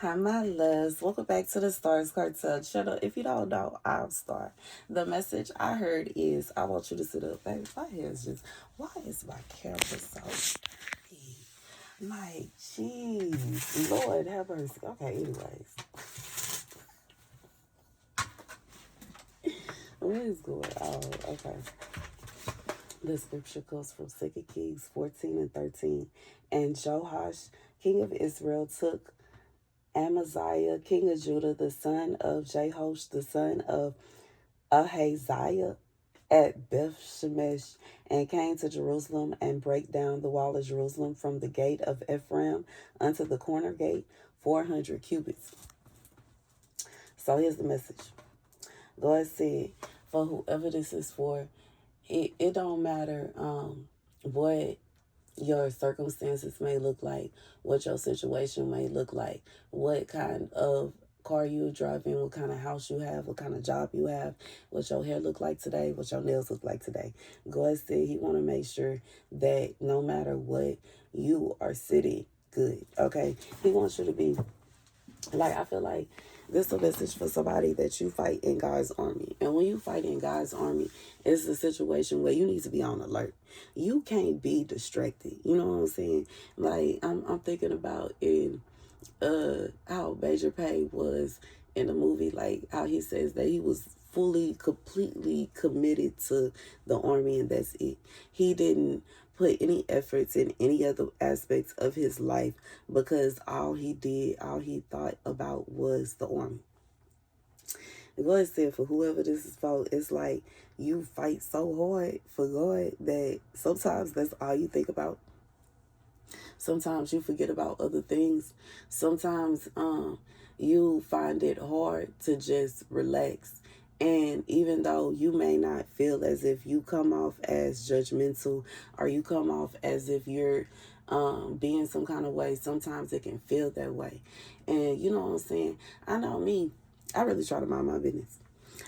Hi, my loves. Welcome back to the Starscartel channel. If you don't know, I'm Star. The message I heard is, I want you to sit up, baby. My hair is just, why is my camera so dirty? Like, jeez. Lord have mercy. Okay, anyways. What is going on? Okay. The scripture comes from 2 Kings 14 and 13. And Joash, king of Israel, took Amaziah, king of Judah, the son of Jehosh, the son of Ahaziah, at Beth Shemesh, and came to Jerusalem and brake down the wall of Jerusalem from the gate of Ephraim unto the corner gate, 400 cubits. So here's the message. God said, for whoever this is for, it don't matter what your circumstances may look like, what your situation may look like, what kind of car you drive in, what kind of house you have, what kind of job you have, what your hair look like today, what your nails look like today. God said he want to make sure that no matter what, you are sitting good, okay? He wants you to be, like, I feel like this is a message for somebody that you fight in God's army. And when you fight in God's army, it's a situation where you need to be on alert. You can't be distracted. You know what I'm saying? Like, I'm thinking about in how Major Pay was in the movie, like how he says that he was fully, completely committed to the army, and that's it. He didn't put any efforts in any other aspects of his life because all he did, all he thought about was the army. And God said, for whoever this is for, it's like you fight so hard for God that sometimes that's all you think about. Sometimes you forget about other things. Sometimes you find it hard to just relax. And even though you may not feel as if you come off as judgmental or you come off as if you're being some kind of way, sometimes it can feel that way. And you know what I'm saying? I know me, I really try to mind my business.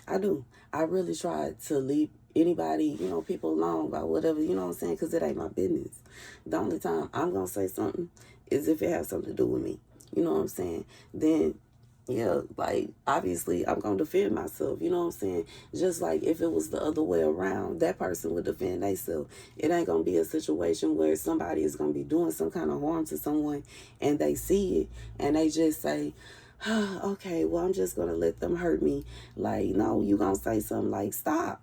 I do. I really try to leave anybody, people alone about whatever, you know what I'm saying? Because it ain't my business. The only time I'm going to say something is if it has something to do with me. You know what I'm saying? Then, yeah, like, obviously, I'm going to defend myself. You know what I'm saying? Just like if it was the other way around, that person would defend themselves. It ain't going to be a situation where somebody is going to be doing some kind of harm to someone and they see it and they just say, okay, well, I'm just going to let them hurt me. Like, no, you going to say something like, stop.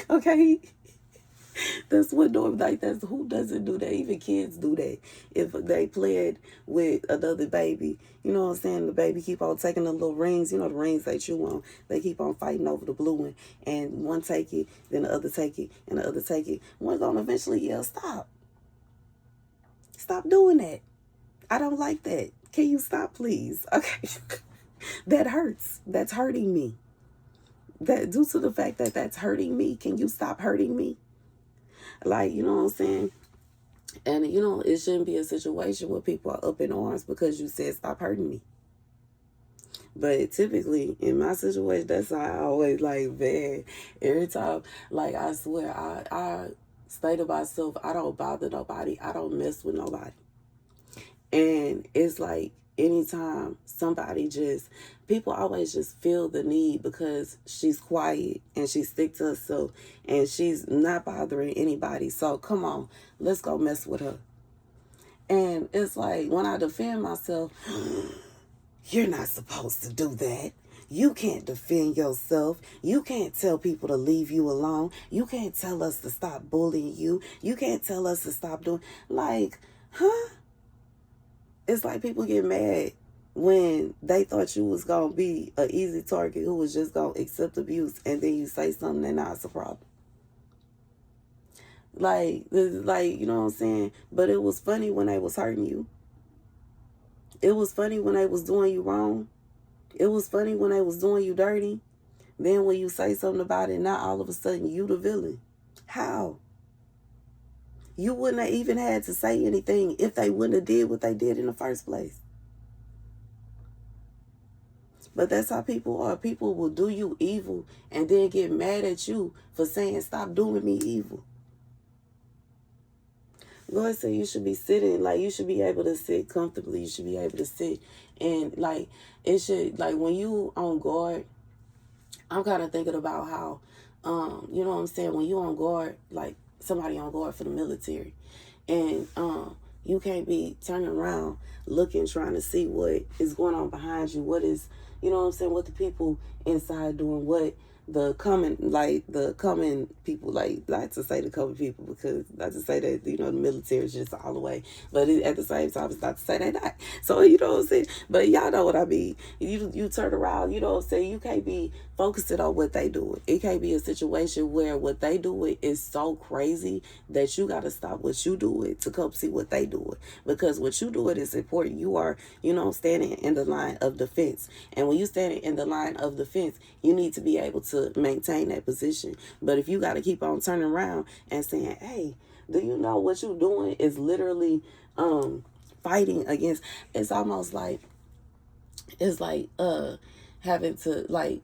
Okay? That's what normally, that's who doesn't do that. Even kids do that. If they played with another baby, you know what I'm saying? The baby keep on taking the little rings, the rings they chew on. They keep on fighting over the blue one. And one take it, then the other take it, and the other take it. One going to eventually yell, stop. Stop doing that. I don't like that. Can you stop, please? Okay. That hurts. That's hurting me. That due to the fact that that's hurting me, can you stop hurting me? Like, you know what I'm saying? And, it shouldn't be a situation where people are up in arms because you said stop hurting me. But typically, in my situation, that's how I always, like, man, every time, like, I swear, I say to myself, I don't bother nobody. I don't mess with nobody. And it's like anytime somebody people always just feel the need because she's quiet and she stick to herself and she's not bothering anybody. So come on, let's go mess with her. And it's like when I defend myself, you're not supposed to do that. You can't defend yourself. You can't tell people to leave you alone. You can't tell us to stop bullying you. You can't tell us to stop doing, like, huh? It's like people get mad when they thought you was going to be an easy target who was just going to accept abuse, and then you say something and now it's a problem. Like, you know what I'm saying? But it was funny when they was hurting you. It was funny when they was doing you wrong. It was funny when they was doing you dirty. Then when you say something about it, now all of a sudden you the villain. How? You wouldn't have even had to say anything if they wouldn't have did what they did in the first place. But that's how people are. People will do you evil and then get mad at you for saying, stop doing me evil. God said you should be sitting, like you should be able to sit comfortably. You should be able to sit, and like it should, like when you on guard, I'm kind of thinking about how, you know what I'm saying, when you on guard, like somebody on guard for the military, and you can't be turning around looking, trying to see what is going on behind you, what is, you know what I'm saying, what the people inside doing, what the coming people, like to say the coming people, because not to say that, you know, the military is just all the way, but at the same time it's not to say they not. So you know what I'm saying, but y'all know what I mean. You turn around, you know what I'm saying, you can't be focusing on what they doing. It can't be a situation where what they doing is so crazy that you got to stop what you doing to come see what they doing, because what you doing is important. You are, you know, standing in the line of defense, and when you standing in the line of defense, you need to be able to maintain that position. But if you got to keep on turning around and saying, hey, do you know what you're doing is literally fighting against, it's almost like, it's like having to, like,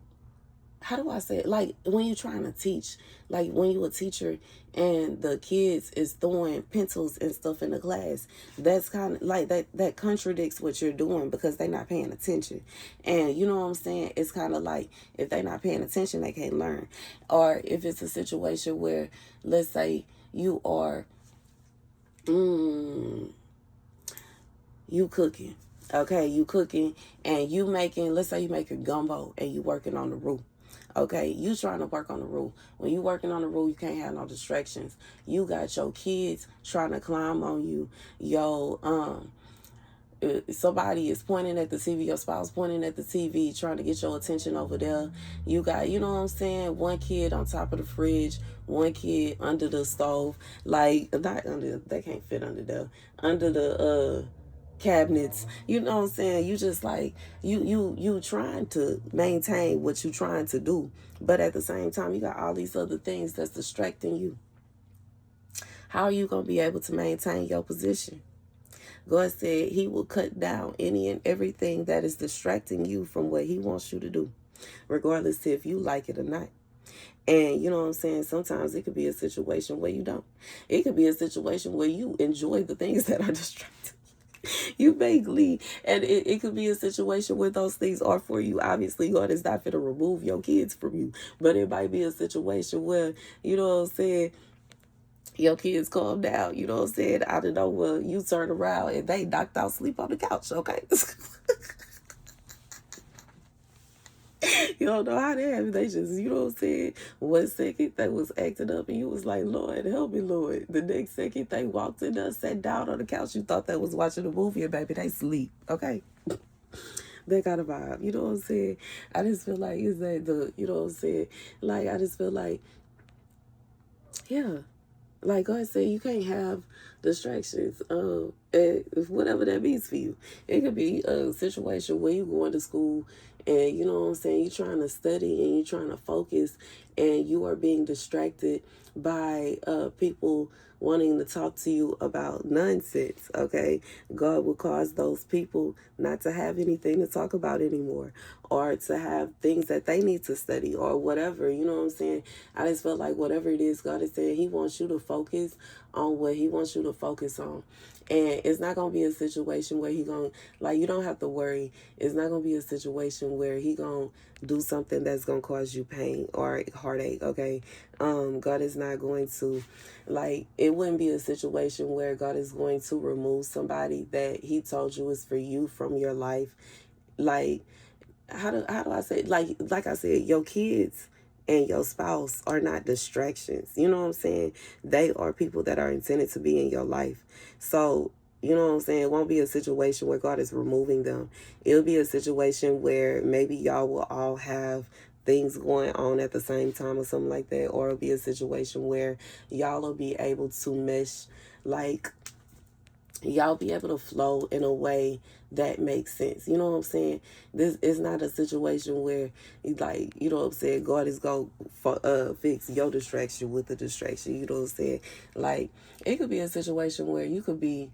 how do I say it? Like when you're trying to teach, like when you're a teacher and the kids is throwing pencils and stuff in the class, that's kind of like that contradicts what you're doing, because they're not paying attention. And you know what I'm saying? It's kind of like if they're not paying attention, they can't learn. Or if it's a situation where, let's say you are, you cooking. Okay, you cooking and you making, let's say you making gumbo and you working on the roux. Okay, you trying to work on the roof. When you working on the roof, you can't have no distractions. You got your kids trying to climb on you. Somebody is pointing at the TV, your spouse pointing at the TV, trying to get your attention over there. You got, you know what I'm saying, one kid on top of the fridge, one kid under the stove, like, not under, they can't fit under there, under the, cabinets, you know what I'm saying, you just like you trying to maintain what you trying to do, but at the same time you got all these other things that's distracting you. How are you going to be able to maintain your position? God said he will cut down any and everything that is distracting you from what he wants you to do, regardless if you like it or not. And you know what I'm saying, sometimes it could be a situation where you don't. It could be a situation where you enjoy the things that are distracting you vaguely, and it could be a situation where those things are for you. Obviously God is not going to remove your kids from you, but it might be a situation where, you know what I'm saying, your kids calm down, you know what I'm saying, I don't know, well, you turn around and they knocked out sleep on the couch. Okay. You don't know how that happened. They just, you know what I'm saying, 1 second they was acting up and you was like, Lord, help me, Lord. The next second they walked in there, sat down on the couch. You thought they was watching a movie, and baby, they sleep. Okay. That kind of vibe. You know what I'm saying? I just feel like, is that the, you know what I'm saying? Like, I just feel like, yeah. Like God said, you can't have distractions. Whatever that means for you. It could be a situation where you going to school and, you know what I'm saying, you're trying to study and you're trying to focus, and you are being distracted by people wanting to talk to you about nonsense. Okay, God will cause those people not to have anything to talk about anymore, or to have things that they need to study, or whatever. You know what I'm saying? I just felt like whatever it is, God is saying he wants you to focus on what he wants you to focus on. And it's not going to be a situation where he going to, like, you don't have to worry. It's not going to be a situation where he going to do something that's going to cause you pain or heartache, okay? God is not going to, like, it wouldn't be a situation where God is going to remove somebody that he told you is for you from your life. Like, how do I say it? Like I said, your kids and your spouse are not distractions. You know what I'm saying? They are people that are intended to be in your life. So, you know what I'm saying? It won't be a situation where God is removing them. It'll be a situation where maybe y'all will all have things going on at the same time or something like that. Or it'll be a situation where y'all will be able to mesh, like, y'all be able to flow in a way that makes sense. You know what I'm saying? This is not a situation where, like, you know what I'm saying, God is going to fix your distraction with the distraction. You know what I'm saying? Like, it could be a situation where you could be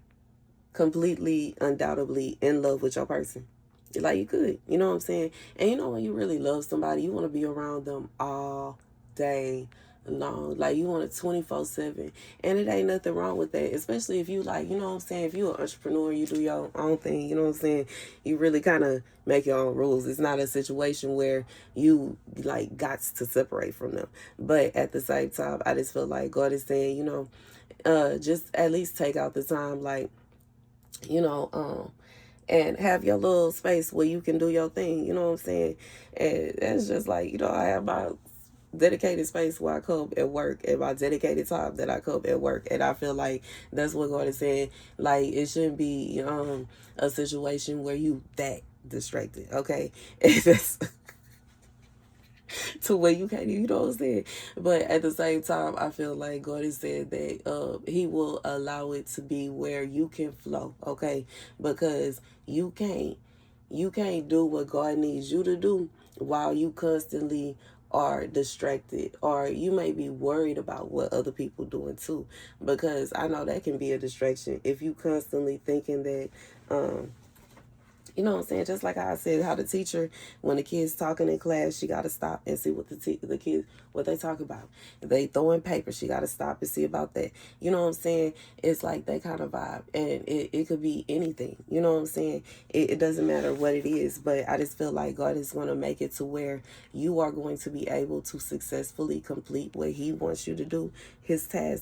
completely, undoubtedly in love with your person. Like, you could. You know what I'm saying? And you know when you really love somebody, you want to be around them all day No, like you want it 24/7. And it ain't nothing wrong with that. Especially if you like, you know what I'm saying, if you're an entrepreneur, you do your own thing, you know what I'm saying? You really kinda make your own rules. It's not a situation where you like got to separate from them. But at the same time, I just feel like God is saying, just at least take out the time, like, you know, and have your little space where you can do your thing, you know what I'm saying? And that's just like, I have my dedicated space where I come at work and my dedicated time that I come at work. And I feel like that's what God is saying. Like, it shouldn't be a situation where you that distracted, okay? And that's to where you can't, you know what I'm saying? But at the same time, I feel like God has said that He will allow it to be where you can flow, okay? Because you can't do what God needs you to do while you constantly are distracted, or you may be worried about what other people doing too, because I know that can be a distraction if you constantly thinking that you know what I'm saying? Just like I said, how the teacher, when the kids talking in class, she got to stop and see what the kids, what they talk about. If they throwing paper, she got to stop and see about that. You know what I'm saying? It's like that kind of vibe. And it could be anything. You know what I'm saying? It doesn't matter what it is. But I just feel like God is going to make it to where you are going to be able to successfully complete what He wants you to do, His task